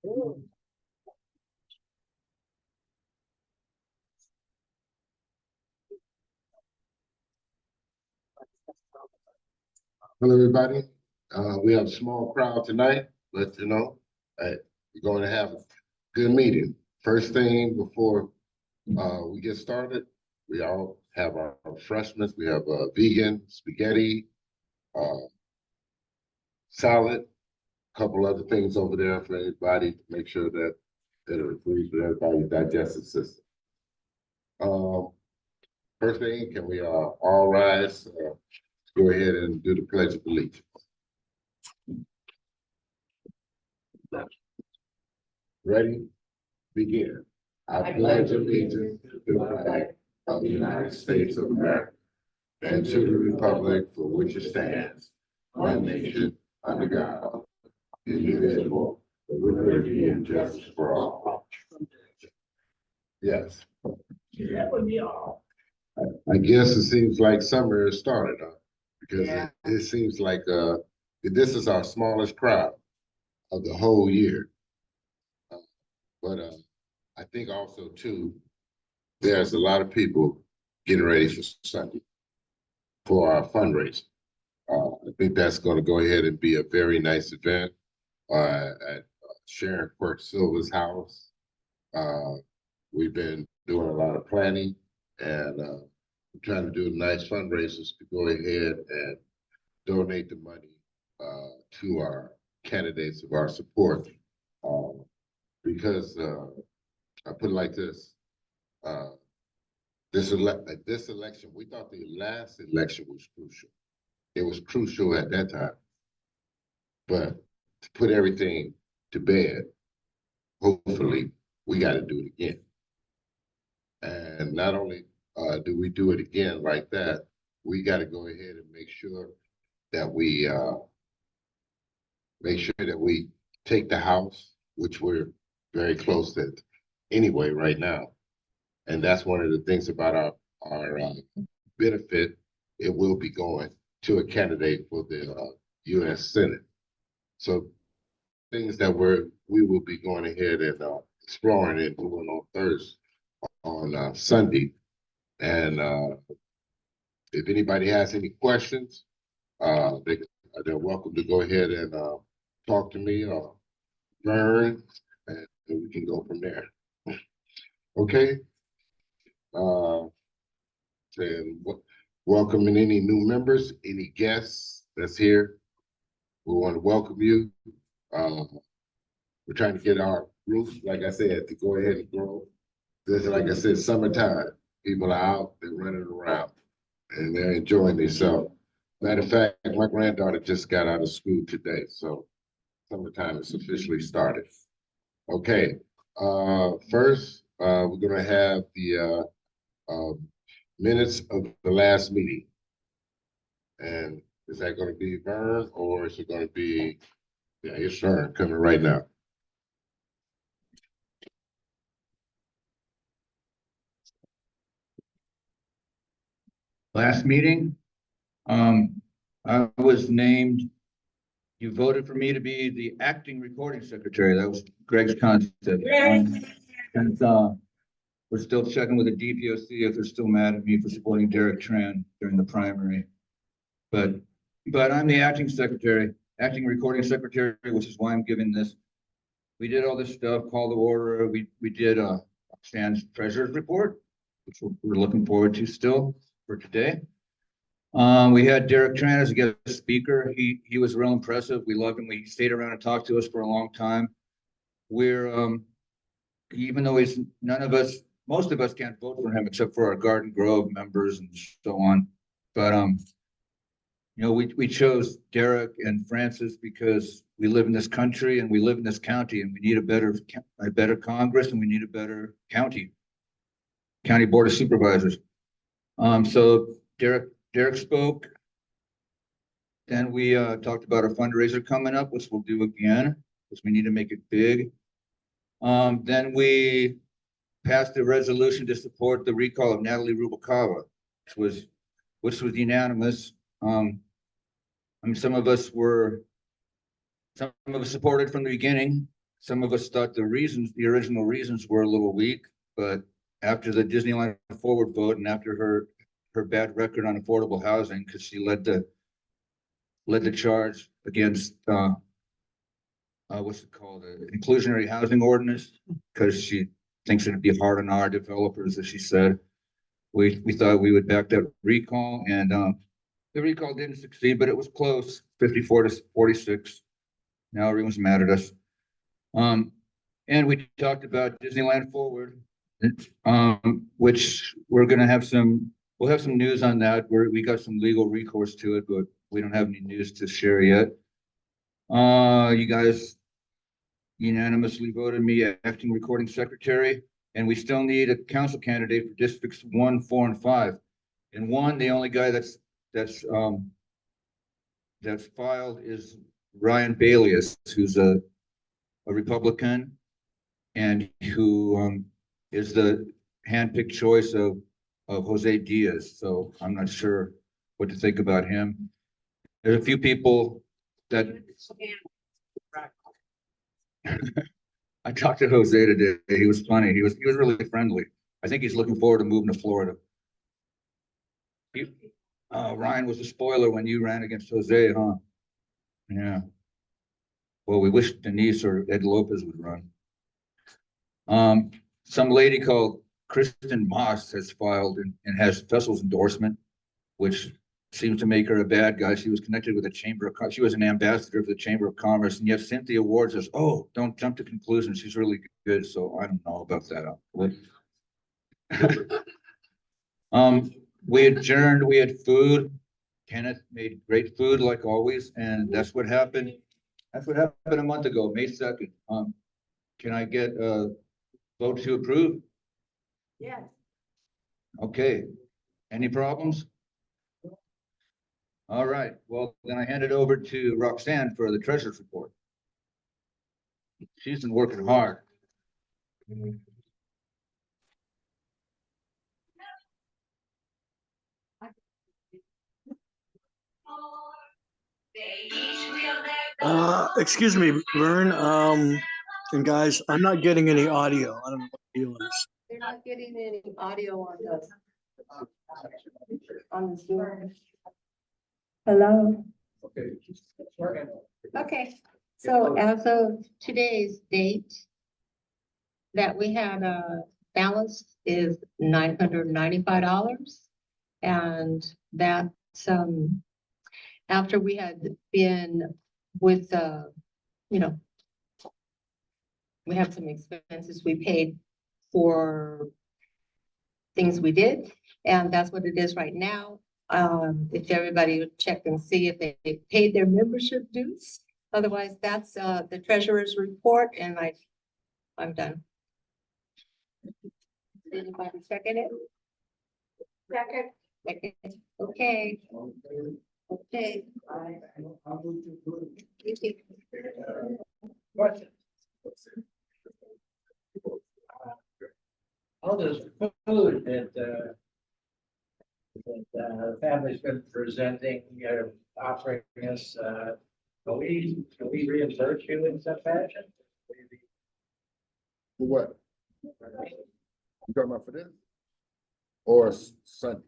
Hello, everybody. We have a small crowd tonight, but we're going to have a good meeting. First thing before we get started, we all have our refreshments. We have vegan spaghetti, salad, a couple other things over there for everybody to make sure that it agrees with everybody's digestive system. First thing, can we all rise? Go ahead and do the Pledge of Allegiance. Ready? Begin. I pledge allegiance to the flag of the United States of America and to the republic for which it stands, one nation, under God, indivisible, with liberty and justice for all. Yes. That would be all. I guess it seems like summer has started, because it seems like this is our smallest crowd of the whole year. But I think also too, there's a lot of people getting ready for Sunday for our fundraiser. I think that's going to go ahead and be a very nice event at Sharon Quirk Silver's house. We've been doing a lot of planning and trying to do nice fundraisers to go ahead and donate the money to our candidates of our support. Because I put it like this, this election, we thought the last election was crucial. It was crucial at that time. But to put everything to bed, hopefully we got to do it again. And not only do we do it again like that, we got to go ahead and make sure that we take the House, which we're very close to anyway right now. And that's one of the things about our benefit. It will be going to a candidate for the U.S. Senate. So things that we will be going ahead and exploring and doing on Thursday, on Sunday. And if anybody has any questions, they're welcome to go ahead and talk to me or Vern, and we can go from there. Okay. And welcoming any new members, any guests that's here. We want to welcome you. We're trying to get our roof, like I said, to go ahead and grow. This, like I said, summertime. People are out, they're running around, and they're enjoying themselves. Matter of fact, my granddaughter just got out of school today, so summertime is officially started. Okay, first, we're gonna have the minutes of the last meeting. And is that gonna be Vern, or is it gonna be, yeah, it's Vern coming right now. Last meeting, I was named, you voted for me to be the acting recording secretary. That was Greg's concept. And we're still checking with the DPOC if they're still mad at me for supporting Derek Tran during the primary. But I'm the acting secretary, acting recording secretary, which is why I'm giving this. We did all this stuff, call the order. We did a Stan's treasurer's report, which we're looking forward to still for today. We had Derek Tran as a guest speaker. He was real impressive. We loved him. He stayed around and talked to us for a long time. We're even though most of us can't vote for him except for our Garden Grove members and so on. But we chose Derek and Frances because we live in this country and we live in this county, and we need a better Congress, and we need a better county Board of Supervisors. So Derek spoke. Then we talked about our fundraiser coming up, which we'll do again, because we need to make it big. Then we passed a resolution to support the recall of Natalie Rubalcava, which was unanimous. Some of us supported from the beginning, some of us thought the original reasons were a little weak, but after the Disneyland Forward vote and after her bad record on affordable housing, because she led the charge against what's it called, the inclusionary housing ordinance, because she thinks it'd be hard on our developers, as she said. We thought we would back that recall, and the recall didn't succeed, but it was close, 54-46. Now everyone's mad at us. And we talked about Disneyland Forward, which we'll have some news on that. We got some legal recourse to it, but we don't have any news to share yet. You guys unanimously voted me acting recording secretary, and we still need a council candidate for districts 1, 4, and 5. And 1, the only guy that's filed is Ryan Bailius, who's a Republican, and who is the handpicked choice of Jose Diaz. So I'm not sure what to think about him. There's a few people that I talked to Jose today. He was funny. He was really friendly. I think he's looking forward to moving to Florida. Ryan was a spoiler when you ran against Jose, huh? Yeah. Well, we wish Denise or Ed Lopez would run. Some lady called Kristen Moss has filed and has Fessel's endorsement, which seems to make her a bad guy. She was connected with the she was an ambassador for the Chamber of Commerce, and yet Cynthia Ward says, "Oh, don't jump to conclusions. She's really good." So I don't know about that. We adjourned. We had food. Kenneth made great food like always, and that's what happened. That's what happened a month ago, May 2nd. Can I get a vote to approve? Yes. Okay. Any problems? All right. Well, then I hand it over to Roxanne for the treasurer's report. She's been working hard. Excuse me, Vern, and guys, I'm not getting any audio. I don't know what the deal is. They're not getting any audio on the Zoom. Hello? Okay. Okay, so as of today's date, that we had a balance is $995. And that's, after we had been with, we have some expenses we paid for things we did, and that's what it is right now. If everybody would check and see if they paid their membership dues. Otherwise, that's the treasurer's report, and I'm done. Anybody second it? Second. Second. Okay. Okay. Question. All this food that the family's been presenting, offering us, can we reimburse you in some fashion? For what? You talking about for this? Or Sunday?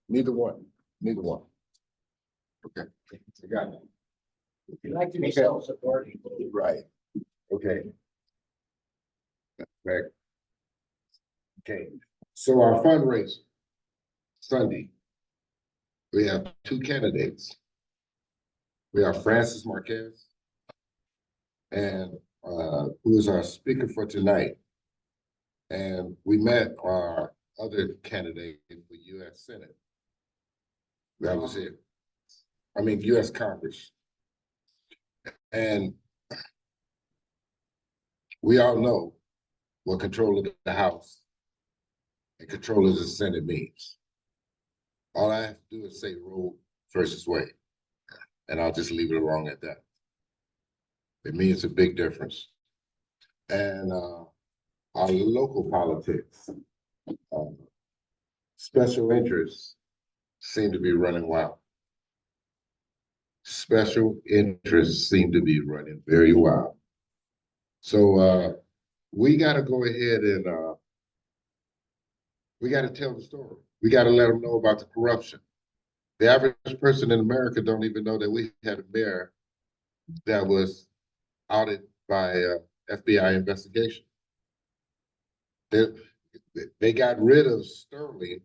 Neither one. Okay, I got it. You like to be self-supporting. Right, okay. Right. Okay, so our fundraiser, Sunday, we have 2 candidates. We have Frances Marquez, and who is our speaker for tonight. And we met our other candidate for U.S. Senate. That was it. I mean, U.S. Congress. And we all know what control of the House and control of the Senate means. All I have to do is say Roe versus Wade, and I'll just leave it alone at that. It means a big difference. And our local politics, special interests seem to be running wild. special interests seem to be running very wild. So we got to go ahead and we got to tell the story. We got to let them know about the corruption. The average person in America don't even know that we had a mayor that was outed by FBI investigation. They got rid of Sterling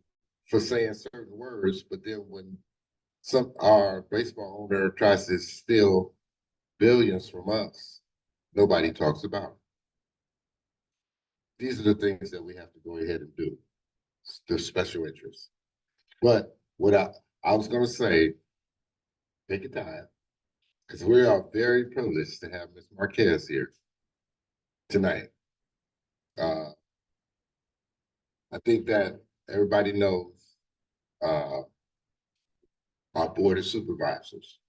for saying certain words, but then when our baseball owner tries to steal billions from us, nobody talks about it. These are the things that we have to go ahead and do. The special interests. But what I was going to say, take your time, because we are very privileged to have Ms. Marquez here tonight. I think that everybody knows our board of supervisors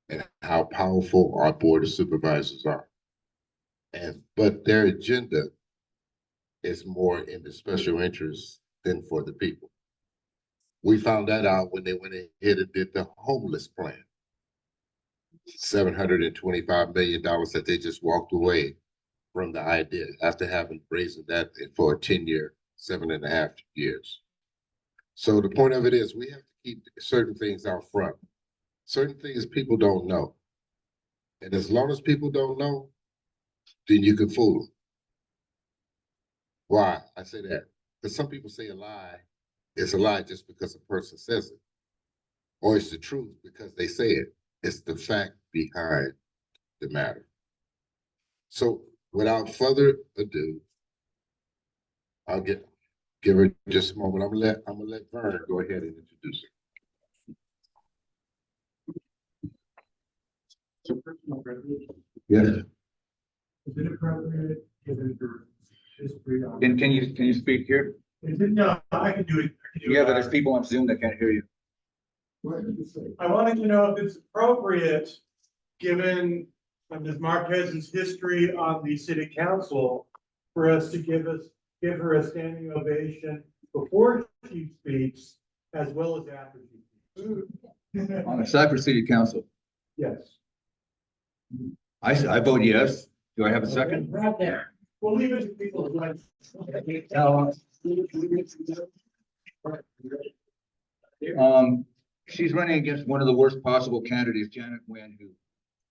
and how powerful our board of supervisors are. But their agenda is more in the special interest than for the people. We found that out when they went ahead and did the homeless plan. $725 million that they just walked away from the idea after having raised that for a 10-year, 7.5 years. So the point of it is we have to keep certain things out front. Certain things people don't know. And as long as people don't know, then you can fool them. Why? I say that because some people say a lie is a lie just because a person says it. Or it's the truth because they say it. It's the fact behind the matter. So without further ado, I'll give her just a moment. I'm gonna let Vern go ahead and introduce her. Yes. Is it appropriate given your history on? Can you speak here? Is it, no, I can do it. Yeah, but there's people on Zoom that can't hear you. I wanted to know if it's appropriate, given Ms. Marquez's history on the city council, for us to give her a standing ovation before she speaks, as well as after she speaks. On the Cypress City Council, Yes. I vote yes. Do I have a second? Right there. We'll leave it to people who like. She's running against one of the worst possible candidates, Janet Nguyen, who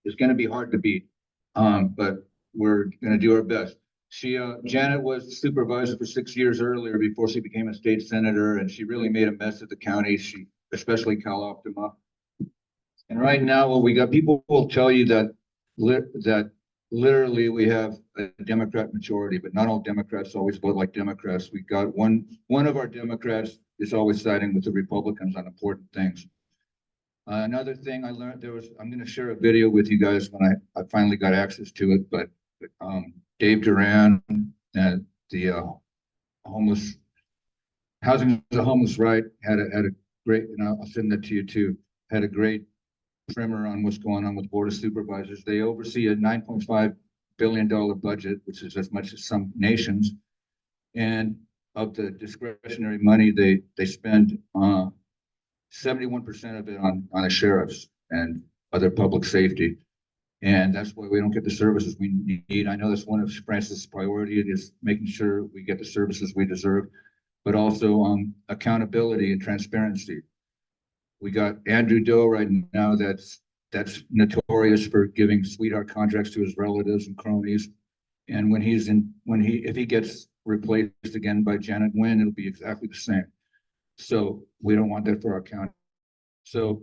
is going to be hard to beat. But we're going to do our best. Janet was supervisor for 6 years earlier before she became a state senator, and she really made a mess of the county. Especially Cal Optima. And right now, what we got, people will tell you that literally we have a Democrat majority, but not all Democrats always vote like Democrats. We got one of our Democrats is always siding with the Republicans on important things. Another thing I learned, I'm going to share a video with you guys when I finally got access to it, but Dave Duran and the homeless, housing the homeless right had a great, and I'll send that to you too, had a great primer on what's going on with Board of Supervisors. They oversee a $9.5 billion budget, which is as much as some nations. And of the discretionary money, they spend 71% of it on the sheriffs and other public safety. And that's why we don't get the services we need. I know that's one of Frances' priority, is making sure we get the services we deserve, but also accountability and transparency. We got Andrew Doe right now that's notorious for giving sweetheart contracts to his relatives and cronies. And if he gets replaced again by Janet Nguyen, it'll be exactly the same. So we don't want that for our county. So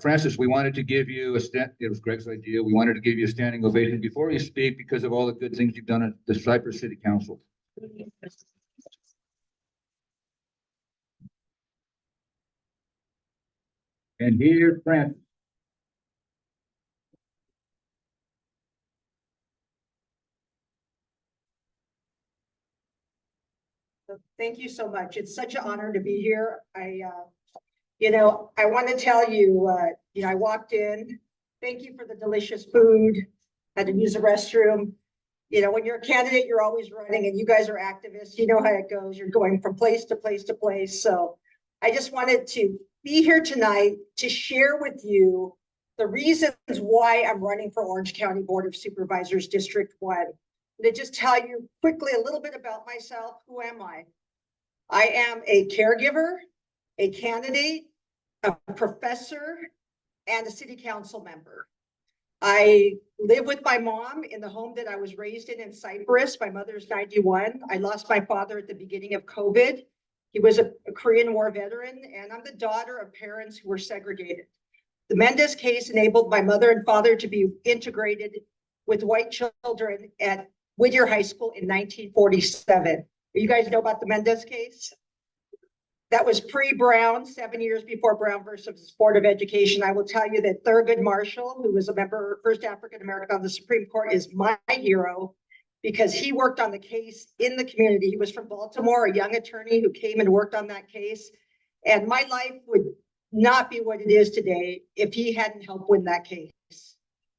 Frances, we wanted to give you it was Greg's idea. We wanted to give you a standing ovation before you speak because of all the good things you've done at the Cypress City Council. And here, Frances. Thank you so much. It's such an honor to be here. I want to tell you, I walked in. Thank you for the delicious food. Had to use the restroom. When you're a candidate, you're always running, and you guys are activists. You know how it goes. You're going from place to place to place. So I just wanted to be here tonight to share with you the reasons why I'm running for Orange County Board of Supervisors, District 1. To just tell you quickly a little bit about myself. Who am I? I am a caregiver, a candidate, a professor, and a city council member. I live with my mom in the home that I was raised in Cyprus. My mother's 91. I lost my father at the beginning of COVID. He was a Korean War veteran, and I'm the daughter of parents who were segregated. The Mendez case enabled my mother and father to be integrated with white children at Whittier High School in 1947. You guys know about the Mendez case? That was pre-Brown, 7 years before Brown versus Board of Education. I will tell you that Thurgood Marshall, who was a member, first African-American on the Supreme Court, is my hero because he worked on the case in the community. He was from Baltimore, a young attorney who came and worked on that case. And my life would not be what it is today if he hadn't helped win that case.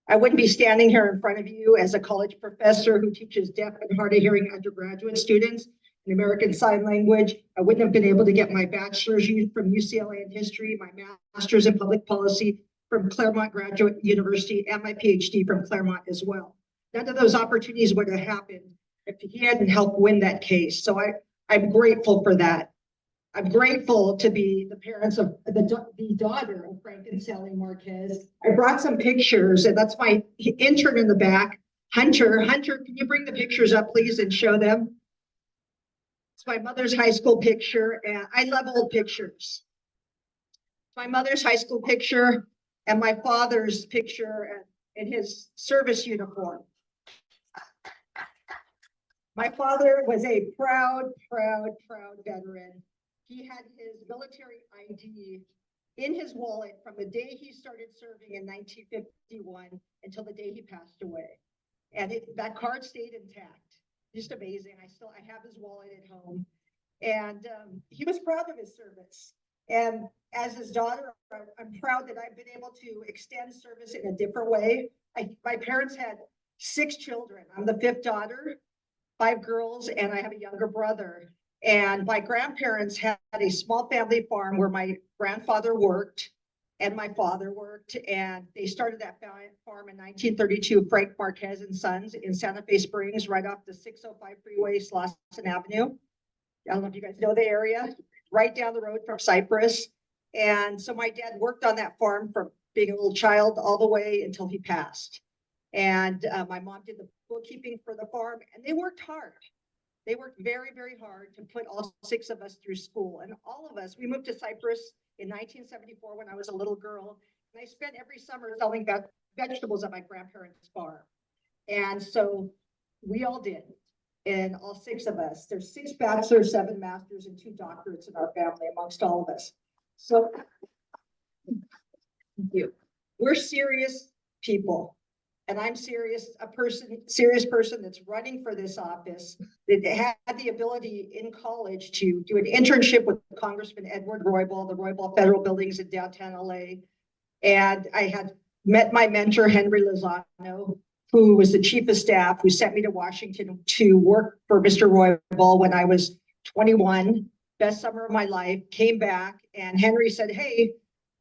I wouldn't be standing here in front of you as a college professor who teaches deaf and hard of hearing undergraduate students in American Sign Language. I wouldn't have been able to get my bachelor's from UCLA in history, my master's in public policy from Claremont Graduate University, and my PhD from Claremont as well. None of those opportunities would have happened if he hadn't helped win that case. So I'm grateful for that. I'm grateful to be the parents of the daughter of Frank and Sally Marquez. I brought some pictures, and that's my intern in the back, Hunter. Hunter, can you bring the pictures up, please, and show them? It's my mother's high school picture, and I love old pictures. My mother's high school picture and my father's picture in his service uniform. My father was a proud veteran. He had his military ID in his wallet from the day he started serving in 1951 until the day he passed away. And that card stayed intact. Just amazing. I have his wallet at home. And he was proud of his service. And as his daughter, I'm proud that I've been able to extend service in a different way. My parents had 6 children. I'm the 5th daughter, 5 girls, and I have a younger brother. And my grandparents had a small family farm where my grandfather worked and my father worked. And they started that farm in 1932, Frank Marquez and Sons in Santa Fe Springs, right off the 605 freeway, Slauson Avenue. I don't know if you guys know the area, right down the road from Cyprus. And so my dad worked on that farm from being a little child all the way until he passed. And my mom did the bookkeeping for the farm, and they worked hard. They worked very, very hard to put all 6 of us through school. And all of us, we moved to Cyprus in 1974 when I was a little girl. And I spent every summer selling vegetables at my grandparents' farm. And so we all did. And all 6 of us, there's 6 bachelors, 7 masters, and 2 doctorates in our family amongst all of us. So thank you. We're serious people. And I'm serious person that's running for this office, that had the ability in college to do an internship with Congressman Edward Roybal, the Roybal Federal Buildings in downtown LA. And I had met my mentor, Henry Lozano, who was the chief of staff, who sent me to Washington to work for Mr. Roybal when I was 21, best summer of my life, came back, and Henry said, hey,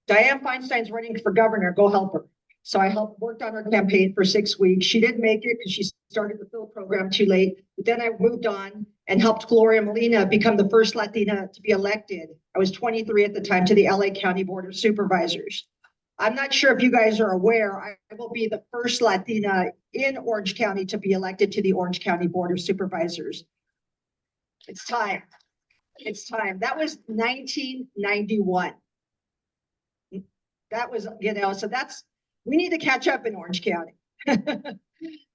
Dianne Feinstein's running for governor, go help her. So I worked on her campaign for 6 weeks. She didn't make it because she started the fill program too late. But then I moved on and helped Gloria Molina become the first Latina to be elected. I was 23 at the time, to the LA County Board of Supervisors. I'm not sure if you guys are aware, I will be the first Latina in Orange County to be elected to the Orange County Board of Supervisors. It's time. It's time. That was 1991. That was, so we need to catch up in Orange County.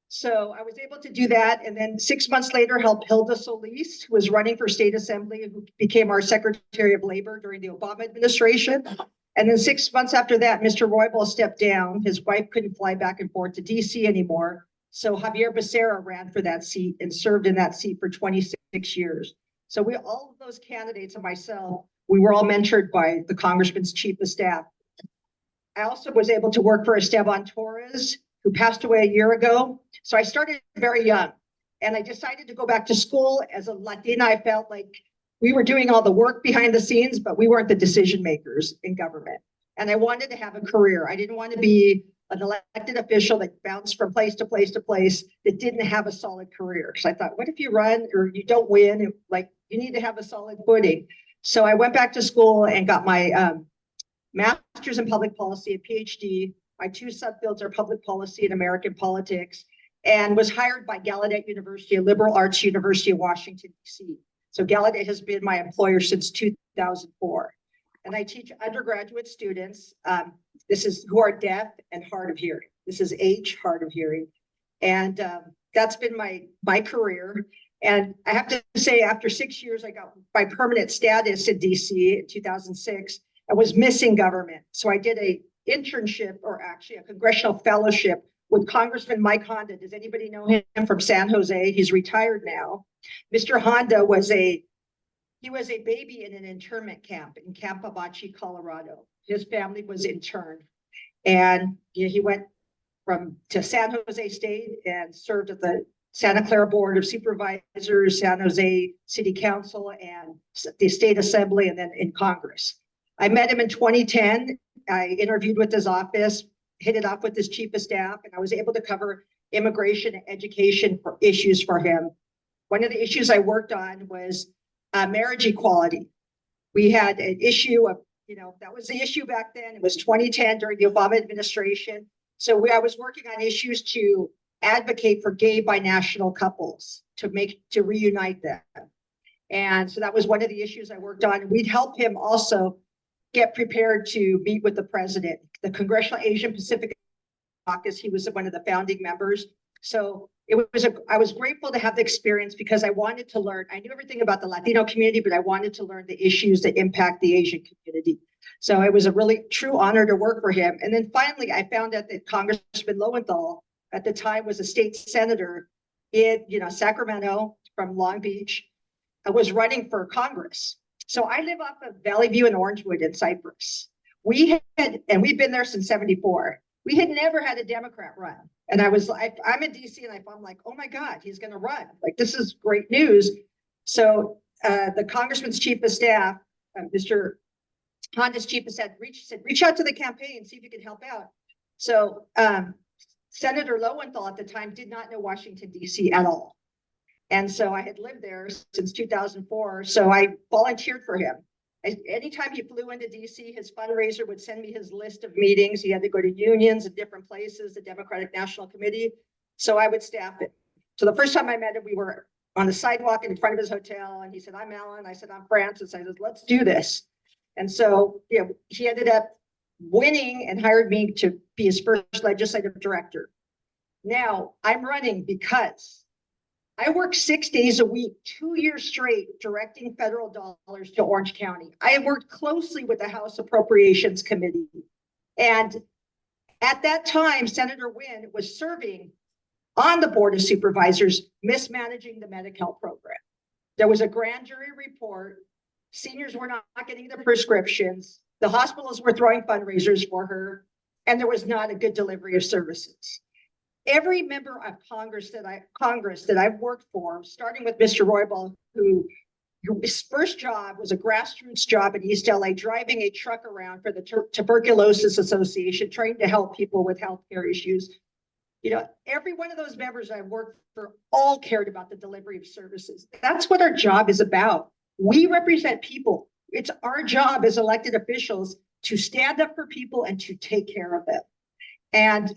So I was able to do that. And then 6 months later, helped Hilda Solis, who was running for state assembly, who became our Secretary of Labor during the Obama administration. And then 6 months after that, Mr. Roybal stepped down. His wife couldn't fly back and forth to DC anymore. So Javier Becerra ran for that seat and served in that seat for 26 years. So all of those candidates and myself, we were all mentored by the Congressman's chief of staff. I also was able to work for Esteban Torres, who passed away a year ago. So I started very young, and I decided to go back to school. As a Latina, I felt like we were doing all the work behind the scenes, but we weren't the decision makers in government. And I wanted to have a career. I didn't want to be an elected official that bounced from place to place to place that didn't have a solid career. So I thought, what if you run or you don't win? Like, you need to have a solid footing. So I went back to school and got my master's in public policy, a PhD. My 2 subfields are public policy and American politics, and was hired by Gallaudet University, a liberal arts university of Washington, D.C. So Gallaudet has been my employer since 2004. And I teach undergraduate students. This is who are deaf and hard of hearing. This is H, hard of hearing. And that's been my career. And I have to say, after 6 years, I got my permanent status in DC in 2006. I was missing government. So I did a internship, or actually a congressional fellowship, with Congressman Mike Honda. Does anybody know him from San Jose? He's retired now. Mr. Honda was a baby in an internment camp in Camp Abachi, Colorado. His family was interned. And he went to San Jose State and served at the Santa Clara Board of Supervisors, San Jose City Council, and the State Assembly, and then in Congress. I met him in 2010. I interviewed with his office, hit it off with his chief of staff, and I was able to cover immigration and education issues for him. One of the issues I worked on was marriage equality. We had an issue of, that was the issue back then. It was 2010 during the Obama administration. So I was working on issues to advocate for gay binational couples to reunite them. And so that was one of the issues I worked on. We'd help him also get prepared to meet with the president, the Congressional Asian Pacific Caucus. He was one of the founding members. So I was grateful to have the experience because I wanted to learn. I knew everything about the Latino community, but I wanted to learn the issues that impact the Asian community. So it was a really true honor to work for him. And then finally, I found out that Congressman Lowenthal at the time was a state senator in Sacramento from Long Beach, was running for Congress. So I live off of Valley View and Orangewood in Cypress. We've been there since '74. We had never had a Democrat run. And I'm in DC and I'm like, oh my God, he's going to run. Like, this is great news. So the congressman's chief of staff, Mr. Honda's chief of staff, said, reach out to the campaign, see if you can help out. So Senator Lowenthal at the time did not know Washington, DC at all. And so I had lived there since 2004. So I volunteered for him. Anytime he flew into DC, his fundraiser would send me his list of meetings. He had to go to unions in different places, the Democratic National Committee. So I would staff it. So the first time I met him, we were on the sidewalk in front of his hotel. And he said, I'm Alan. I said, I'm Frances. I said, let's do this. And so he ended up winning and hired me to be his first legislative director. Now I'm running because I worked 6 days a week, 2 years straight, directing federal dollars to Orange County. I worked closely with the House Appropriations Committee. And at that time, Senator Nguyen was serving on the Board of Supervisors, mismanaging the Medi-Cal program. There was a grand jury report. Seniors were not getting the prescriptions. The hospitals were throwing fundraisers for her, and there was not a good delivery of services. Every member of Congress that I've worked for, starting with Mr. Roybal, whose first job was a grassroots job in East LA, driving a truck around for the Tuberculosis Association, trying to help people with healthcare issues. Every one of those members I've worked for all cared about the delivery of services. That's what our job is about. We represent people. It's our job as elected officials to stand up for people and to take care of them. And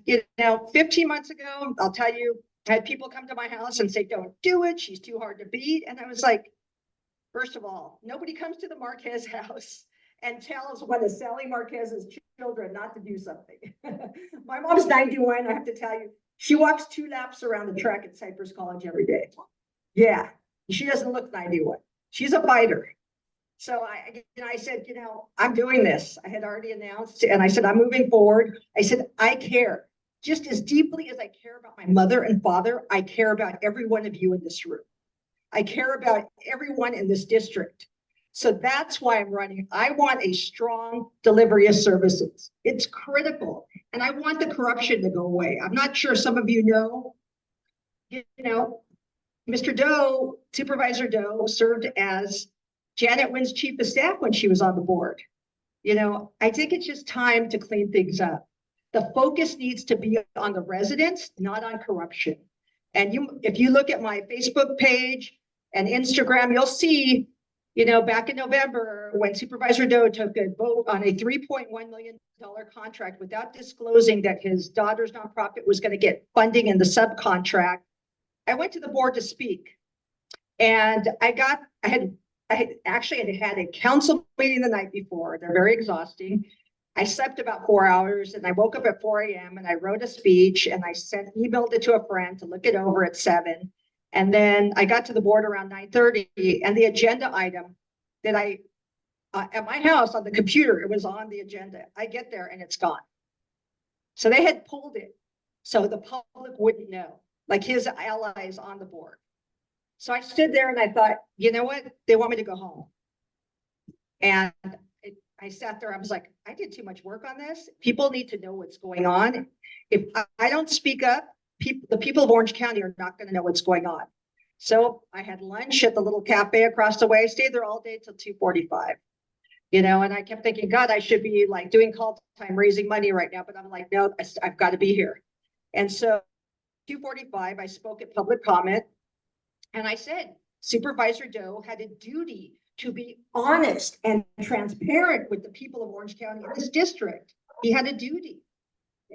15 months ago, I'll tell you, I had people come to my house and say, don't do it. She's too hard to beat. And I was like, first of all, nobody comes to the Marquez house and tells one of Sally Marquez's children not to do something. My mom's 91. I have to tell you, she walks 2 laps around the track at Cypress College every day. Yeah, she doesn't look 91. She's a fighter. So I said, I'm doing this. I had already announced, and I said, I'm moving forward. I said, I care just as deeply as I care about my mother and father. I care about every one of you in this room. I care about everyone in this district. So that's why I'm running. I want a strong delivery of services. It's critical. And I want the corruption to go away. I'm not sure some of you know, Mr. Doe, Supervisor Doe, served as Janet Nguyen's chief of staff when she was on the board. You know, I think it's just time to clean things up. The focus needs to be on the residents, not on corruption. And if you look at my Facebook page and Instagram, you'll see, you know, back in November when Supervisor Doe took a vote on a $3.1 million contract without disclosing that his daughter's nonprofit was going to get funding in the subcontract, I went to the board to speak. And I had actually had a council meeting the night before. They're very exhausting. I slept about 4 hours and I woke up at 4 a.m. and I wrote a speech and I emailed it to a friend to look it over at 7. And then I got to the board around 9:30 and the agenda item that at my house on the computer, it was on the agenda. I get there and it's gone. So they had pulled it so the public wouldn't know, like his allies on the board. So I stood there and I thought, you know what? They want me to go home. And I sat there, I was like, I did too much work on this. People need to know what's going on. If I don't speak up, the people of Orange County are not going to know what's going on. So I had lunch at the little cafe across the way. I stayed there all day till 2:45. You know, and I kept thinking, God, I should be like doing call time, raising money right now. But I'm like, no, I've got to be here. And so 2:45, I spoke at public comment. And I said, Supervisor Doe had a duty to be honest and transparent with the people of Orange County in this district. He had a duty.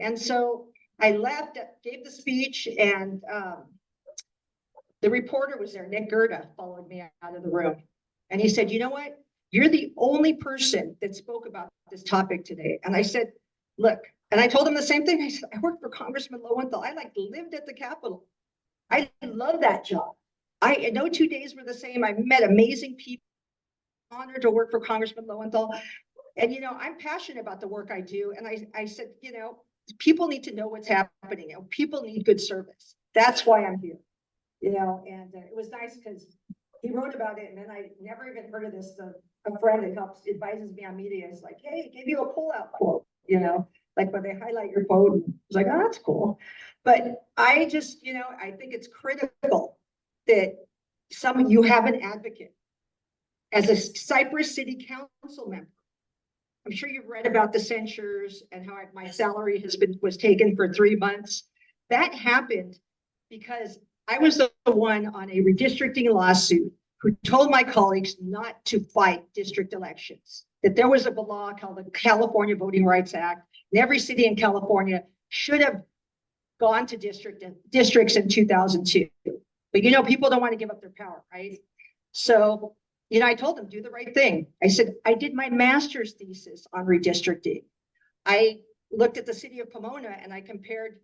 And so I left, gave the speech, and the reporter was there, Nick Gerda, followed me out of the room. And he said, you know what? You're the only person that spoke about this topic today. And I said, look, and I told him the same thing. I said, I worked for Congressman Lowenthal. I lived at the Capitol. I love that job. No 2 days were the same. I met amazing people. Honored to work for Congressman Lowenthal. And, you know, I'm passionate about the work I do. And I said, you know, people need to know what's happening. You know, people need good service. That's why I'm here. You know, and it was nice because he wrote about it. And then I never even heard of this. A friend that advises me on media is like, hey, give you a pullout quote, you know, like when they highlight your quote. And it's like, oh, that's cool. But I just, you know, I think it's critical that you have an advocate. As a Cypress City Council member, I'm sure you've read about the censures and how my salary was taken for 3 months. That happened because I was the one on a redistricting lawsuit who told my colleagues not to fight district elections, that there was a law called the California Voting Rights Act, and every city in California should have gone to districts in 2002. But you know, people don't want to give up their power, right? So, you know, I told them, do the right thing. I said, I did my master's thesis on redistricting. I looked at the city of Pomona and I compared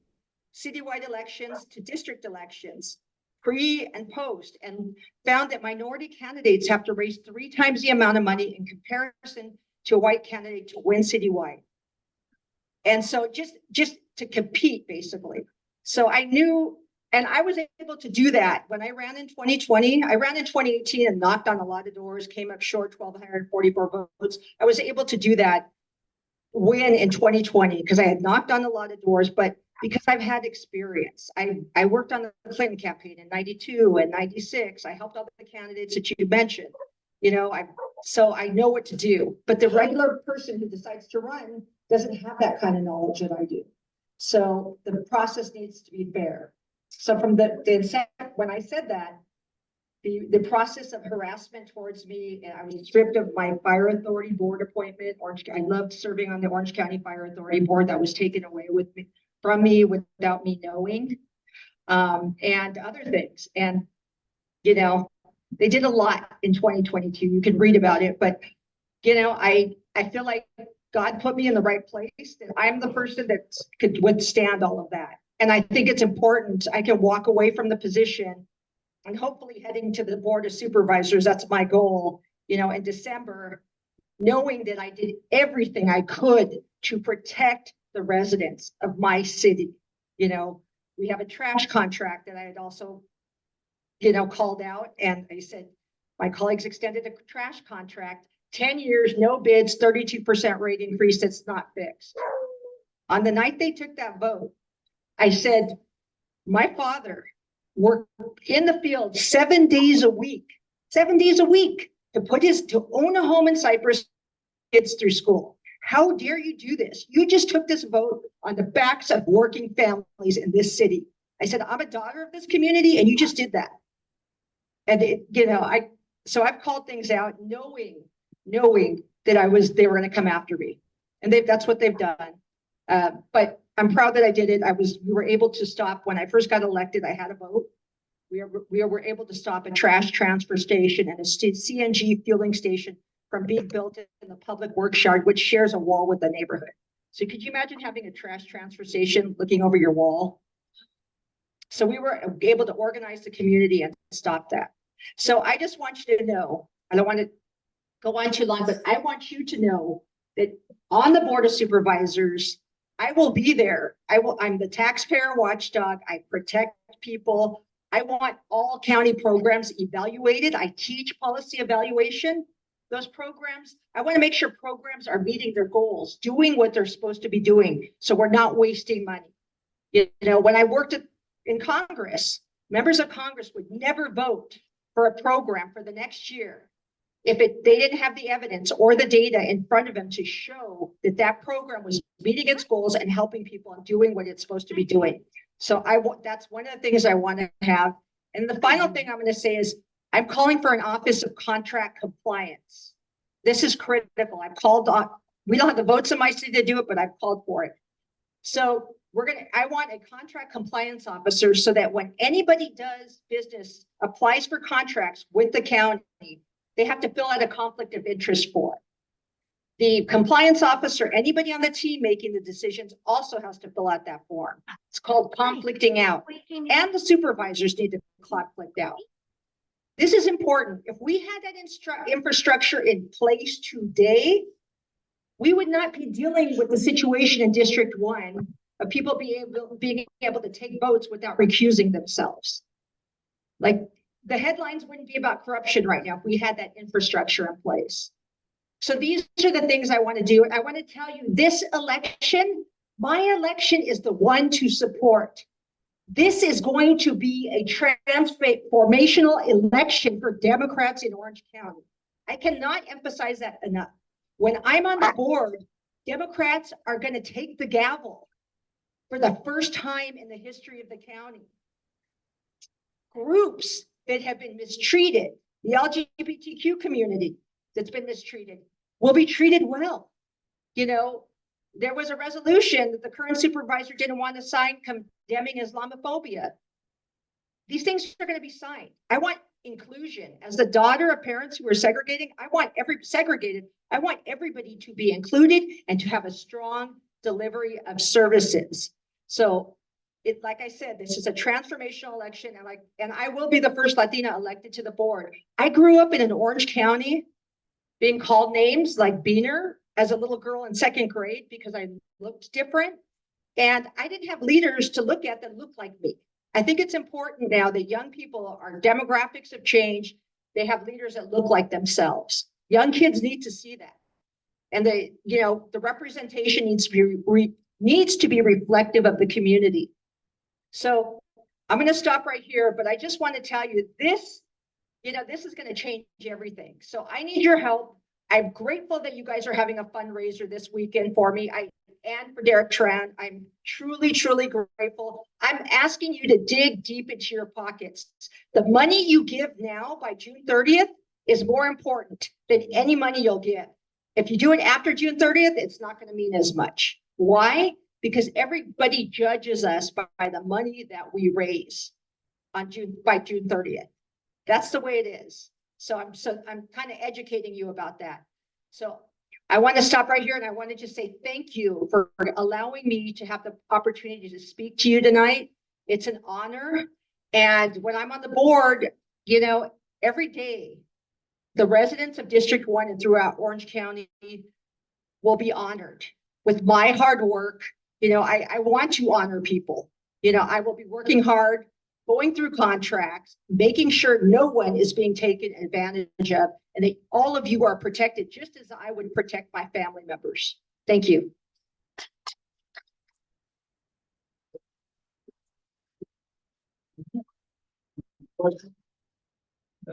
citywide elections to district elections, pre and post, and found that minority candidates have to raise 3 times the amount of money in comparison to a white candidate to win citywide. And so just to compete, basically. So I knew, and I was able to do that when I ran in 2020. I ran in 2018 and knocked on a lot of doors, came up short 1,244 votes. I was able to do that win in 2020 because I had knocked on a lot of doors, but because I've had experience. I worked on the Clinton campaign in 92 and 96. I helped all the candidates that you mentioned. You know, so I know what to do. But the regular person who decides to run doesn't have that kind of knowledge that I do. So the process needs to be fair. So from when I said that, the process of harassment towards me, and I was stripped of my fire authority board appointment. I loved serving on the Orange County Fire Authority board. That was taken away from me without me knowing, and other things. And, you know, they did a lot in 2022. You can read about it, but, you know, I feel like God put me in the right place, that I'm the person that could withstand all of that. And I think it's important. I can walk away from the position and hopefully heading to the Board of Supervisors. That's my goal, you know, in December, knowing that I did everything I could to protect the residents of my city. You know, we have a trash contract that I had also, you know, called out, and I said, my colleagues extended a trash contract, 10 years, no bids, 32% rate increase. That's not fixed. On the night they took that vote, I said, my father worked in the field 7 days a week, to own a home in Cyprus, kids through school. How dare you do this? You just took this vote on the backs of working families in this city. I said, I'm a daughter of this community, and you just did that. And so I've called things out, knowing that they were going to come after me, and that's what they've done. But I'm proud that I did it. We were able to stop when I first got elected. I had a vote. We were able to stop a trash transfer station and a CNG fueling station from being built in the public works yard, which shares a wall with the neighborhood. So could you imagine having a trash transfer station looking over your wall? So we were able to organize the community and stop that. So I just want you to know, I don't want to go on too long, but I want you to know that on the Board of Supervisors, I will be there. I'm the taxpayer watchdog. I protect people. I want all county programs evaluated. I teach policy evaluation. Those programs, I want to make sure programs are meeting their goals, doing what they're supposed to be doing, so we're not wasting money. When I worked in Congress, members of Congress would never vote for a program for the next year if they didn't have the evidence or the data in front of them to show that program was meeting its goals and helping people and doing what it's supposed to be doing. So that's one of the things I want to have. And the final thing I'm going to say is I'm calling for an office of contract compliance. This is critical. I've called on, we don't have the votes in my city to do it, but I've called for it. So I want a contract compliance officer so that when anybody does business, applies for contracts with the county, they have to fill out a conflict of interest form. The compliance officer, anybody on the team making the decisions, also has to fill out that form. It's called conflicting out. And the supervisors need to conflict out. This is important. If we had that infrastructure in place today, we would not be dealing with the situation in District 1 of people being able to take votes without recusing themselves. Like, the headlines wouldn't be about corruption right now if we had that infrastructure in place. So these are the things I want to do. And I want to tell you, this election, my election is the one to support. This is going to be a transformational election for Democrats in Orange County. I cannot emphasize that enough. When I'm on the board, Democrats are going to take the gavel for the first time in the history of the county. Groups that have been mistreated, the LGBTQ community that's been mistreated, will be treated well. There was a resolution that the current supervisor didn't want to sign condemning Islamophobia. These things are going to be signed. I want inclusion. As the daughter of parents who are segregating, I want everybody to be included and to have a strong delivery of services. So like I said, this is a transformational election, and I will be the first Latina elected to the board. I grew up in an Orange County being called names like Beaner as a little girl in second grade because I looked different. And I didn't have leaders to look at that looked like me. I think it's important now that young people, our demographics have changed. They have leaders that look like themselves. Young kids need to see that. And the representation needs to be reflective of the community. So I'm going to stop right here, but I just want to tell you this is going to change everything. So I need your help. I'm grateful that you guys are having a fundraiser this weekend for me. And for Derek Tran, I'm truly, truly grateful. I'm asking you to dig deep into your pockets. The money you give now by June 30th is more important than any money you'll give. If you do it after June 30th, it's not going to mean as much. Why? Because everybody judges us by the money that we raise by June 30th. That's the way it is. So I'm kind of educating you about that. So I want to stop right here, and I want to just say thank you for allowing me to have the opportunity to speak to you tonight. It's an honor. And when I'm on the board, every day, the residents of District 1 and throughout Orange County will be honored with my hard work. I want to honor people. I will be working hard, going through contracts, making sure no one is being taken advantage of, and that all of you are protected just as I would protect my family members. Thank you.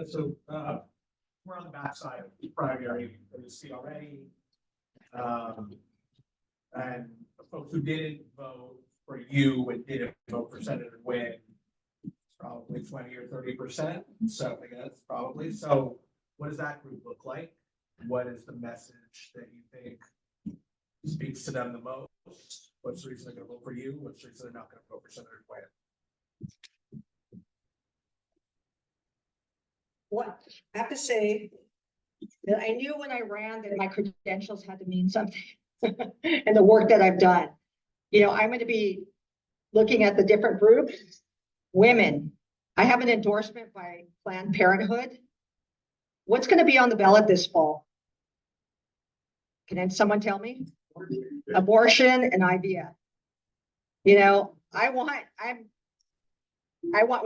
So we're on the backside of the primary, as you see already. And the folks who didn't vote for you and didn't vote for Senator Nguyen, probably 20 or 30%. So I guess probably. So what does that group look like? What is the message that you think speaks to them the most? What's the reason they're going to vote for you? What's the reason they're not going to vote for Senator Nguyen? What, I have to say that I knew when I ran that my credentials had to mean something and the work that I've done. You know, I'm going to be looking at the different groups. Women, I have an endorsement by Planned Parenthood. What's going to be on the ballot this fall? Can someone tell me? Abortion and IVF. You know, I want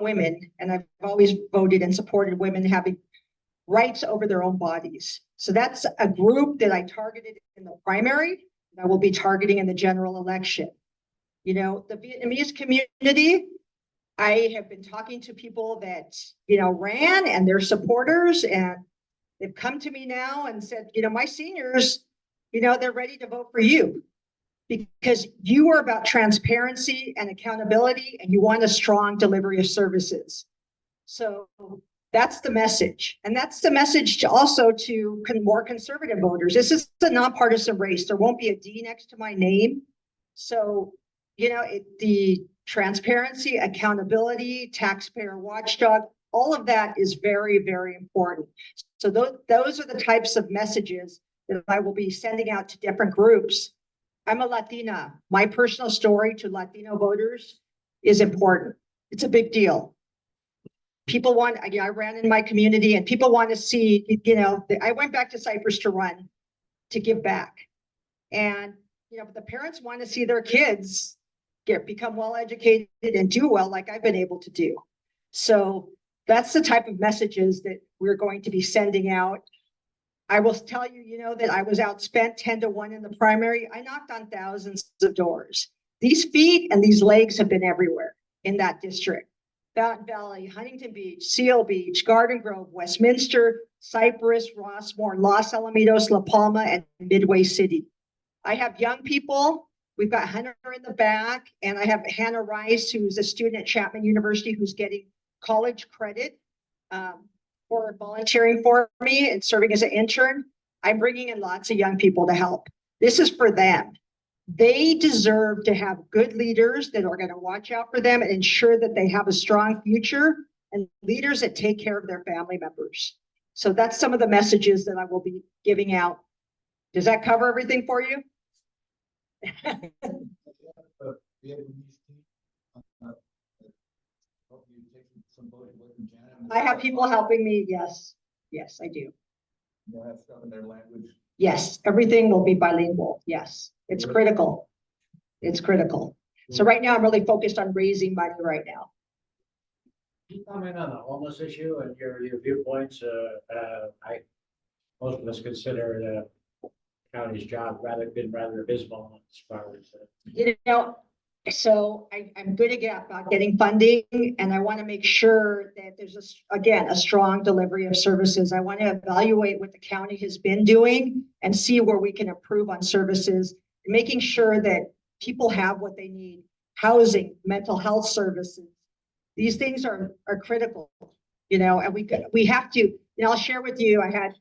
women, and I've always voted and supported women having rights over their own bodies. So that's a group that I targeted in the primary, that I will be targeting in the general election. You know, the Vietnamese community, I have been talking to people that, you know, ran and their supporters, and they've come to me now and said, you know, my seniors, you know, they're ready to vote for you because you are about transparency and accountability, and you want a strong delivery of services. So that's the message. And that's the message also to more conservative voters. This is a nonpartisan race. There won't be a D next to my name. So, you know, the transparency, accountability, taxpayer watchdog, all of that is very, very important. So those are the types of messages that I will be sending out to different groups. I'm a Latina. My personal story to Latino voters is important. It's a big deal. People want, I ran in my community and people want to see, you know, I went back to Cyprus to run, to give back. And, you know, the parents want to see their kids become well-educated and do well like I've been able to do. So that's the type of messages that we're going to be sending out. I will tell you, you know, that I was outspent 10-1 in the primary. I knocked on thousands of doors. These feet and these legs have been everywhere in that district. Fountain Valley, Huntington Beach, Seal Beach, Garden Grove, Westminster, Cypress, Rossmore, Los Alamitos, La Palma, and Midway City. I have young people. We've got Hunter in the back, and I have Hannah Rice, who's a student at Chapman University, who's getting college credit for volunteering for me and serving as an intern. I'm bringing in lots of young people to help. This is for them. They deserve to have good leaders that are going to watch out for them and ensure that they have a strong future, and leaders that take care of their family members. So that's some of the messages that I will be giving out. Does that cover everything for you? I have people helping me. Yes. Yes, I do. They'll have stuff in their language. Yes, everything will be bilingual. Yes, it's critical. It's critical. So right now I'm really focused on raising money right now. Can you comment on the homeless issue and your viewpoints? Most of us consider the county's job rather abysmal as far as. You know, so I'm good about getting funding, and I want to make sure that there's again a strong delivery of services. I want to evaluate what the county has been doing and see where we can improve on services, making sure that people have what they need: housing, mental health services. These things are critical, you know, and we have to. You know, I'll share with you. I had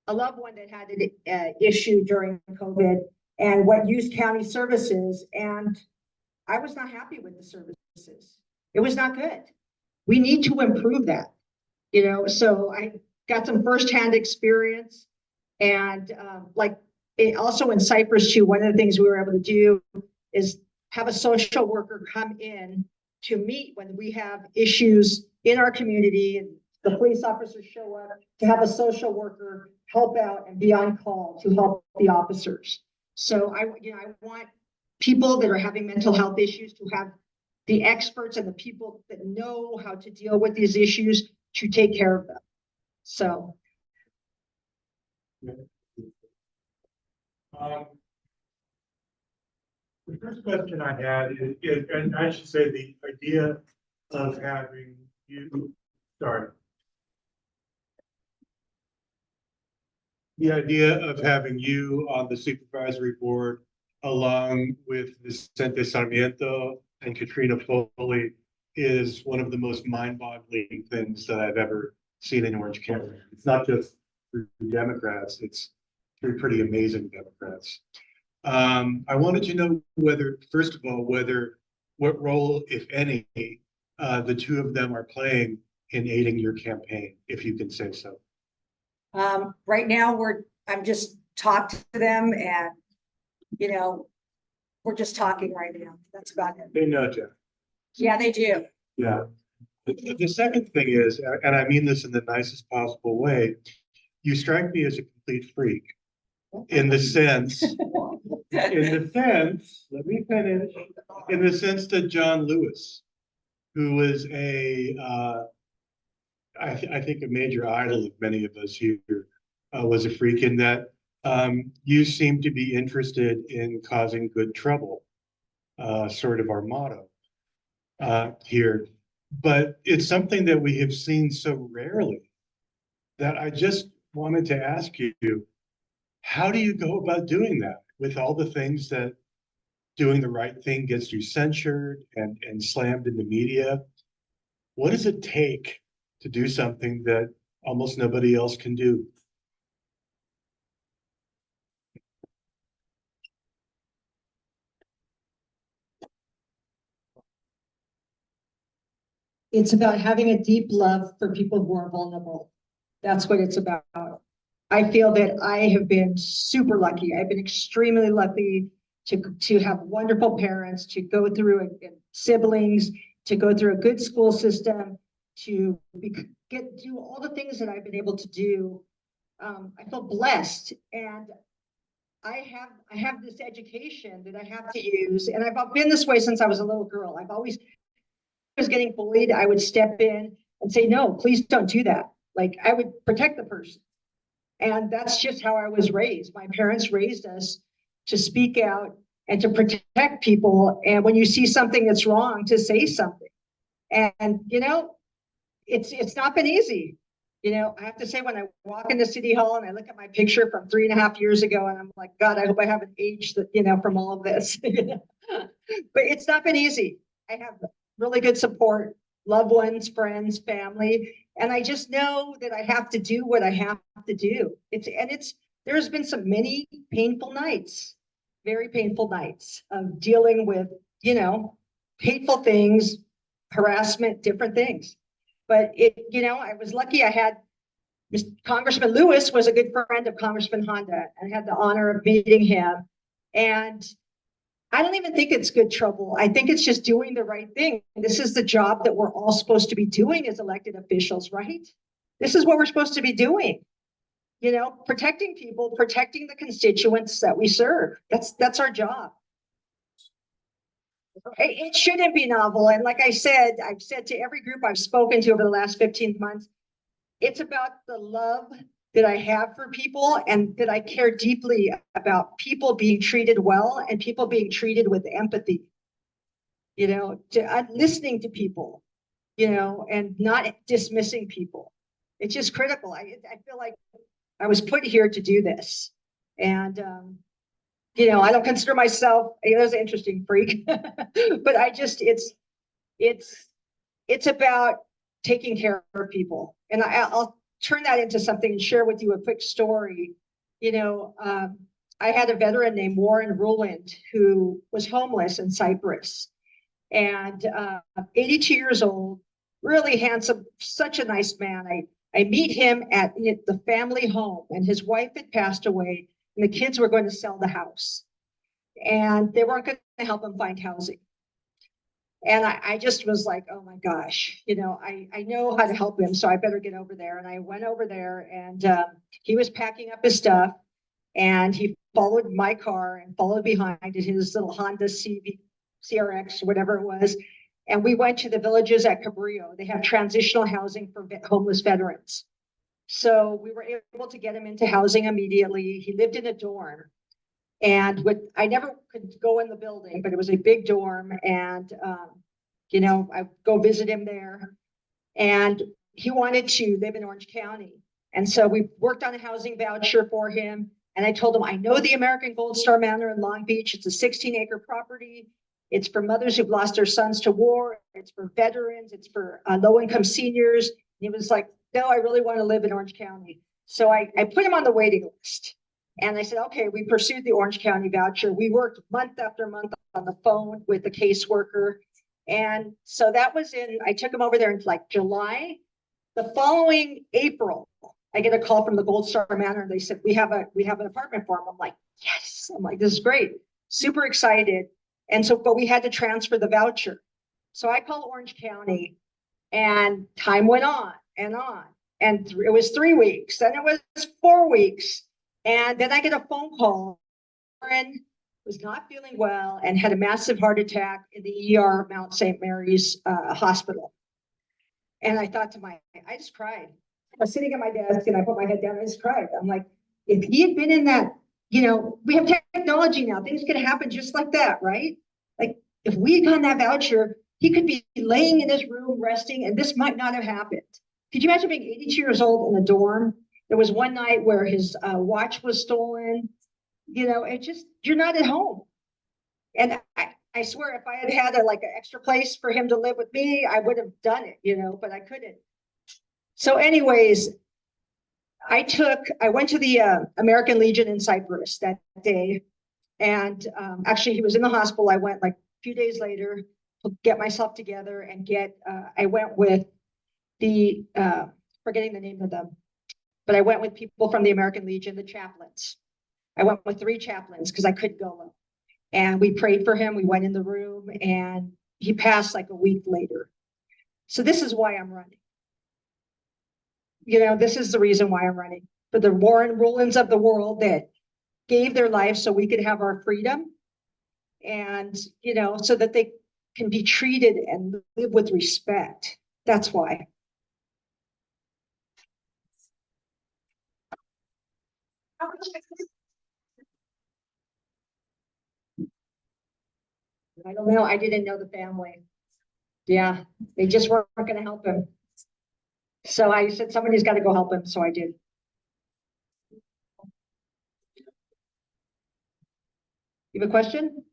a loved one that had an issue during COVID and what used county services, and I was not happy with the services. It was not good. We need to improve that, you know. So I got some firsthand experience, and also in Cyprus too. One of the things we were able to do is have a social worker come in to meet when we have issues in our community, and the police officers show up, to have a social worker help out and be on call to help the officers. So I want people that are having mental health issues to have the experts and the people that know how to deal with these issues to take care of them. So. The first question I had is, and I should say the idea of having you start. The idea of having you on the supervisory board along with Vicente Sarmiento and Katrina Foley is one of the most mind-boggling things that I've ever seen in Orange County. It's not just through Democrats, it's through pretty amazing Democrats. I wanted to know whether, first of all, what role, if any, the two of them are playing in aiding your campaign, if you can say so. Right now, I'm just talked to them and, you know, we're just talking right now. That's about it. They know, Jeff. Yeah, they do. Yeah. The second thing is, and I mean this in the nicest possible way, you strike me as a complete freak in the sense, let me finish, in the sense that John Lewis, who was I think a major idol of many of us here, was a freak in that you seem to be interested in causing good trouble, sort of our motto here. But it's something that we have seen so rarely that I just wanted to ask you, how do you go about doing that with all the things that doing the right thing gets you censured and slammed in the media? What does it take to do something that almost nobody else can do? It's about having a deep love for people who are vulnerable. That's what it's about. I feel that I have been super lucky. I've been extremely lucky to have wonderful parents, to go through siblings, to go through a good school system, to do all the things that I've been able to do. I feel blessed, and I have this education that I have to use, and I've been this way since I was a little girl. I've always was getting bullied, I would step in and say, no, please don't do that. Like, I would protect the person. And that's just how I was raised. My parents raised us to speak out and to protect people. And when you see something that's wrong, to say something. And, you know, it's not been easy. You know, I have to say, when I walk into City Hall and I look at my picture from 3.5 years ago, and I'm like, God, I hope I haven't aged, you know, from all of this. But it's not been easy. I have really good support, loved ones, friends, family. And I just know that I have to do what I have to do. There's been some many painful nights, very painful nights of dealing with, you know, hateful things, harassment, different things. But you know, I was lucky. I had Congressman Lewis was a good friend of Congressman Honda, and I had the honor of meeting him. And I don't even think it's good trouble. I think it's just doing the right thing. This is the job that we're all supposed to be doing as elected officials, right? This is what we're supposed to be doing. You know, protecting people, protecting the constituents that we serve. That's our job. It shouldn't be novel. And like I said, I've said to every group I've spoken to over the last 15 months, it's about the love that I have for people, and that I care deeply about people being treated well and people being treated with empathy, you know, listening to people, you know, and not dismissing people. It's just critical. I feel like I was put here to do this. And, you know, I don't consider myself, you know, an interesting freak, but it's about taking care of people. And I'll turn that into something and share with you a quick story. You know, I had a veteran named Warren Ruland who was homeless in Cyprus, and 82 years old, really handsome, such a nice man. I meet him at the family home, and his wife had passed away, and the kids were going to sell the house, and they weren't going to help him find housing. And I just was like, oh my gosh, you know, I know how to help him, so I better get over there. And I went over there, and he was packing up his stuff, and he followed my car and followed behind in his little Honda CRX, whatever it was. And we went to the villages at Cabrillo. They have transitional housing for homeless veterans. So we were able to get him into housing immediately. He lived in a dorm. And I never could go in the building, but it was a big dorm. And, you know, I go visit him there. And he wanted to live in Orange County. And so we worked on a housing voucher for him. And I told him, I know the American Gold Star Manor in Long Beach. It's a 16-acre property. It's for mothers who've lost their sons to war. It's for veterans. It's for low-income seniors. And he was like, no, I really want to live in Orange County. So I put him on the waiting list. And I said, okay, we pursued the Orange County voucher. We worked month after month on the phone with the caseworker. And so that was I took him over there in like July. The following April, I get a call from the Gold Star Manor. And they said, we have an apartment for him. I'm like, yes. I'm like, this is great. Super excited. And so, but we had to transfer the voucher. So I called Orange County and time went on and on. And it was 3 weeks, then it was 4 weeks. And then I get a phone call. Warren was not feeling well and had a massive heart attack in the ER of Mount St. Mary's Hospital. And I thought I just cried. I was sitting at my desk and I put my head down and I just cried. I'm like, if he had been in that, we have technology now, things can happen just like that, right? Like if we had gotten that voucher, he could be laying in his room resting and this might not have happened. Could you imagine being 82 years old in a dorm? There was one night where his watch was stolen. You're not at home. And I swear if I had an extra place for him to live with me, I would have done it, but I couldn't. So anyways, I went to the American Legion in Cyprus that day. And actually he was in the hospital. I went like a few days later to get myself together and I went with forgetting the name of them, but I went with people from the American Legion, the chaplains. I went with 3 chaplains because I couldn't go alone. And we prayed for him. We went in the room and he passed like a week later. So this is why I'm running. This is the reason why I'm running, for the Warren Rowlands of the world that gave their life so we could have our freedom and, so that they can be treated and live with respect. That's why. I don't know. I didn't know the family. Yeah, they just weren't going to help him. So I said, somebody's got to go help him. So I did. You have a question?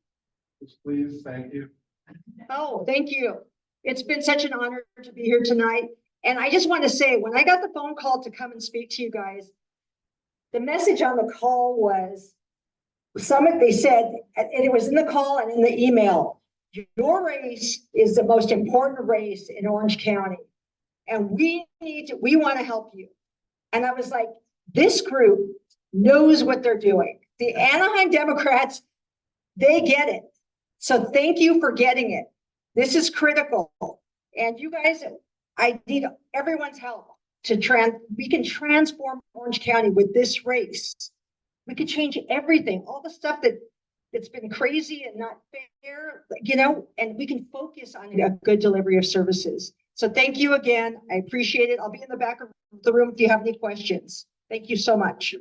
Please, thank you. Oh, thank you. It's been such an honor to be here tonight. And I just want to say, when I got the phone call to come and speak to you guys, the message on the call was, they said, and it was in the call and in the email, your race is the most important race in Orange County. And we want to help you. And I was like, this group knows what they're doing. The Anaheim Democrats, they get it. So thank you for getting it. This is critical. And you guys, I need everyone's help we can transform Orange County with this race. We could change everything, all the stuff that's been crazy and not fair, and we can focus on a good delivery of services. So thank you again. I appreciate it. I'll be in the back of the room if you have any questions. Thank you so much.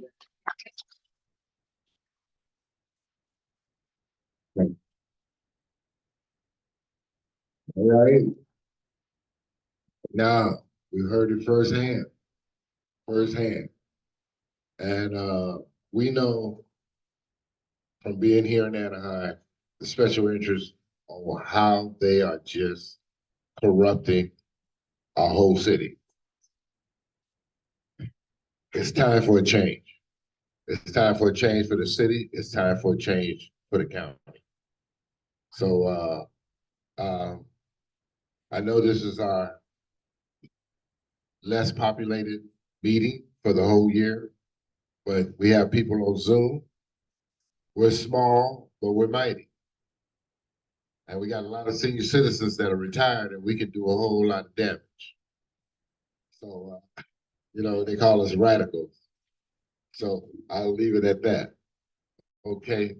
All right. Now, we heard it firsthand. And we know from being here in Anaheim, the special interest on how they are just corrupting our whole city. It's time for a change. It's time for a change for the city. It's time for a change for the county. So I know this is our less populated meeting for the whole year, but we have people on Zoom. We're small, but we're mighty. And we got a lot of senior citizens that are retired and we can do a whole lot of damage. So, they call us radicals. So I'll leave it at that. Okay.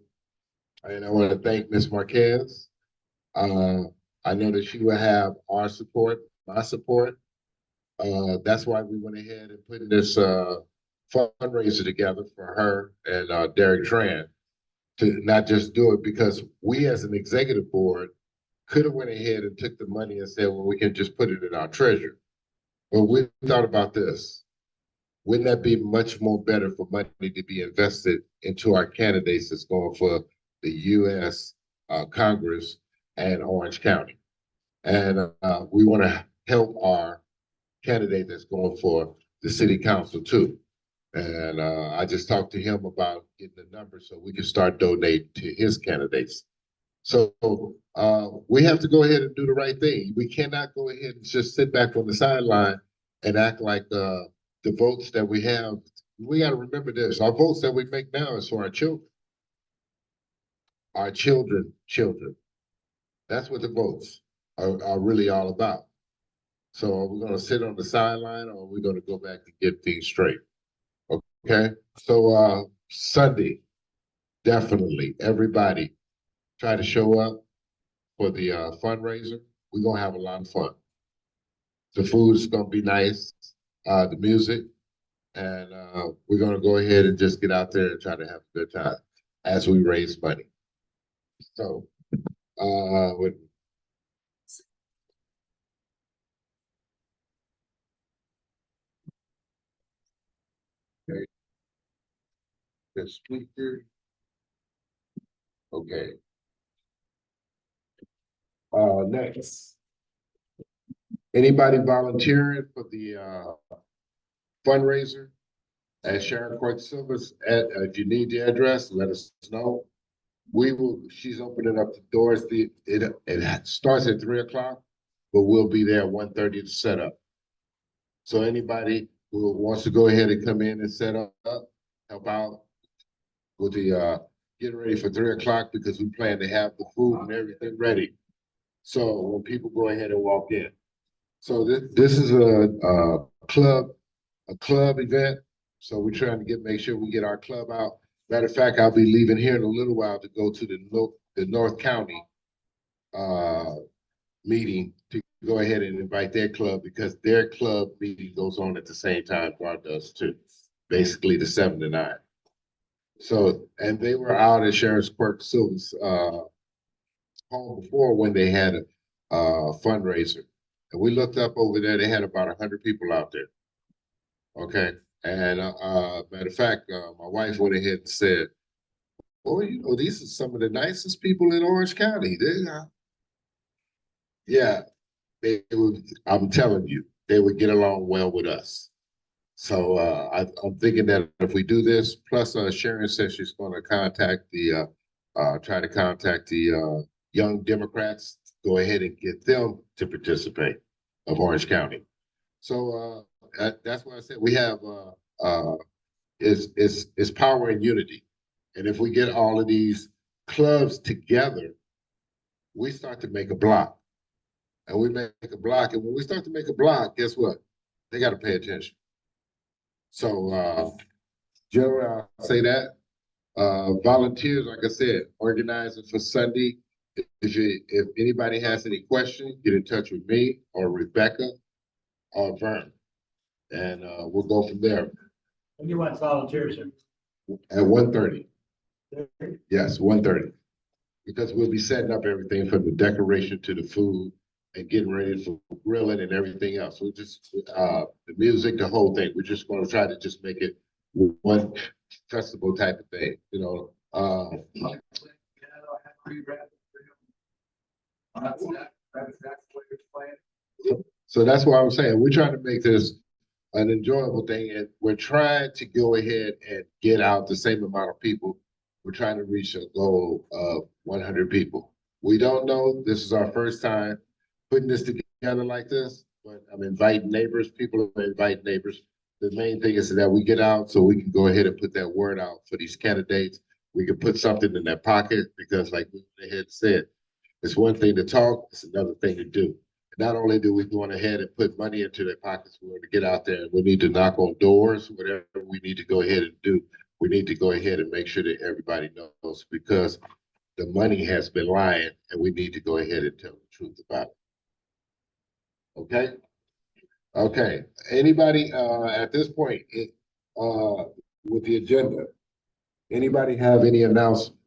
And I want to thank Ms. Marquez. I know that she will have our support, my support. That's why we went ahead and put this fundraiser together for her and Derek Tran to not just do it, because we as an executive board could have went ahead and took the money and said, well, we can just put it in our treasury. But we thought about this. wouldn't that be much more better for money to be invested into our candidates that's going for the US Congress and Orange County? And we want to help our candidate that's going for the city council too. And I just talked to him about getting the numbers so we can start donating to his candidates. So we have to go ahead and do the right thing. We cannot go ahead and just sit back on the sideline and act like the votes that we have. We got to remember this: our votes that we make now is for our children. Our children. That's what the votes are really all about. So are we going to sit on the sideline, or are we going to go back and get things straight? Okay. So Sunday, definitely everybody try to show up for the fundraiser. We're gonna have a lot of fun. The food is gonna be nice, the music, and we're gonna go ahead and just get out there and try to have a good time as we raise money. So, with okay, the speaker. Okay. Next. Anybody volunteering for the fundraiser at Sharon Court Silvers? If you need the address, let us know. We will. She's opening up the doors. It starts at 3 o'clock, but we'll be there at 1:30 to set up. So anybody who wants to go ahead and come in and set up, help out with the getting ready for 3 o'clock, because we plan to have the food and everything ready. So when people go ahead and walk in. So this is a club event. So we're trying to make sure we get our club out. Matter of fact, I'll be leaving here in a little while to go to the North County meeting to go ahead and invite their club, because their club meeting goes on at the same time ours does too, basically the 7 to 9. So, and they were out at Sharon's Quirk Silver's home before when they had a fundraiser. And we looked up over there, they had about 100 people out there. Okay. And matter of fact, my wife went ahead and said, "Oh, you know, these are some of the nicest people in Orange County." Yeah, they would. I'm telling you, they would get along well with us. So I'm thinking that if we do this, plus Sharon says she's going to contact try to contact the young Democrats, go ahead and get them to participate of Orange County. So that's why I said we have is power in unity. And if we get all of these clubs together, we start to make a block. And we make a block. And when we start to make a block, guess what? They got to pay attention. So generally, I'll say that. Volunteers, like I said, organizing for Sunday. If anybody has any questions, get in touch with me or Rebecca or Vern. And we'll go from there. And you want volunteers? At 1:30. Yes, 1:30. Because we'll be setting up everything from the decoration to the food and getting ready for grilling and everything else. So just the music, the whole thing. We're just going to try to just make it one festival type of thing, you know. So that's why I'm saying we're trying to make this an enjoyable thing, and we're trying to go ahead and get out the same amount of people. We're trying to reach a goal of 100 people. We don't know. This is our first time putting this together like this, but I'm inviting neighbors. People are inviting neighbors. The main thing is that we get out so we can go ahead and put that word out for these candidates. We can put something in their pocket, because like we had said, it's one thing to talk, it's another thing to do. Not only do we go ahead and put money into their pockets, we want to get out there and we need to knock on doors, whatever we need to go ahead and do. We need to go ahead and make sure that everybody knows, because the money has been lying and we need to go ahead and tell the truth about it. Okay? Okay. Anybody at this point with the agenda, anybody have any announcement?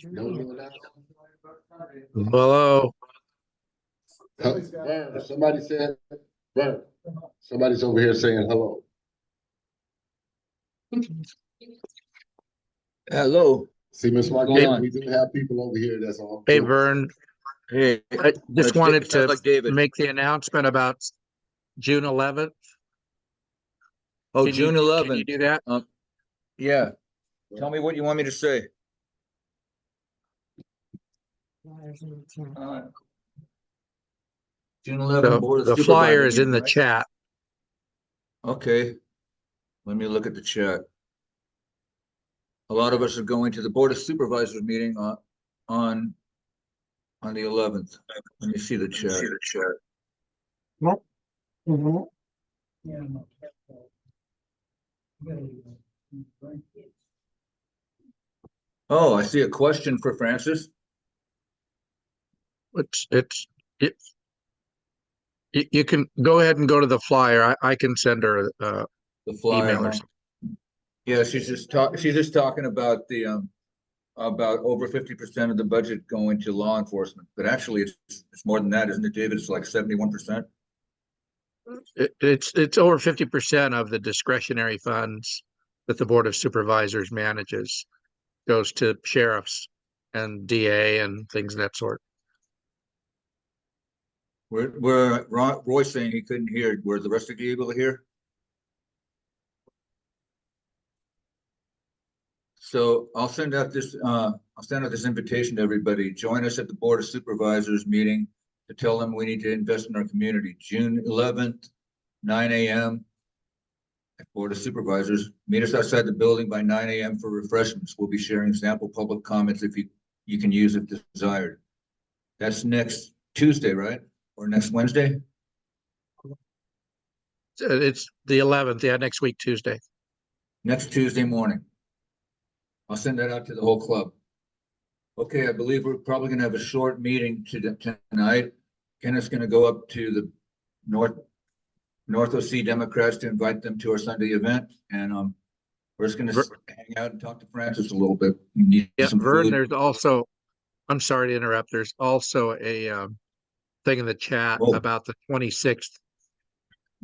No new announcement? Hello. Vern, somebody said, Vern. Somebody's over here saying hello. Hello. See, Ms. What's Marquez, going on? we do have people over here that's on. Hey, Vern, Hey, I just wanted sounds to like David. make the announcement about June 11th. Oh, Can you- June Can you 11th. do that? Yeah. Tell me what you want me to say. June 11th, Board of The flyer Supervisor is in meeting, the right? chat. Okay. Let me look at the chat. A lot of us are going to the Board of Supervisors meeting on the 11th. Let me see the chat. Oh, I see a question for Francis. It's, it, you can go ahead and go to the flyer. I can send her The flyer. email or Huh? something. Yeah, she's just talking about the about over 50% of the budget going to law enforcement, but actually it's more than that, isn't it, David? It's like 71%. It's over 50% of the discretionary funds that the Board of Supervisors manages goes to sheriffs and DA and things of that sort. Roy's saying he couldn't hear. Were the rest of you able to hear? So I'll send out this invitation to everybody. Join us at the Board of Supervisors meeting to tell them we need to invest in our community. June 11th, 9 a.m. at Board of Supervisors. Meet us outside the building by 9 a.m. for refreshments. We'll be sharing sample public comments if you can use if desired. That's next Tuesday, right? Or next Wednesday? It's the 11th, yeah, next week, Tuesday. Next Tuesday morning. I'll send that out to the whole club. Okay, I believe we're probably gonna have a short meeting tonight. Kenneth's gonna go up to the North OC Democrats to invite them to our Sunday event, and we're just gonna hang out and talk to Francis a little bit. We need Yeah, some Vern, food. there's also, I'm sorry to interrupt, there's also a thing in the chat Oh. about the 26th.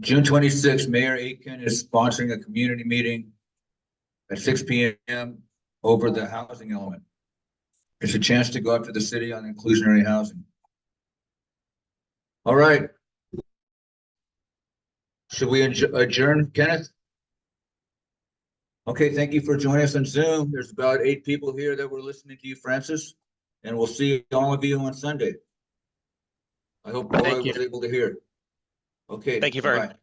June 26th, Mayor Aitken is sponsoring a community meeting at 6 p.m. over the housing element. It's a chance to go up to the city on inclusionary housing. All right. Should we adjourn, Kenneth? Okay, thank you for joining us on Zoom. There's about 8 people here that were listening to you, Francis, and we'll see all of you on Sunday. I hope Roy was able to hear. Okay. Thank you, Vern. Bye.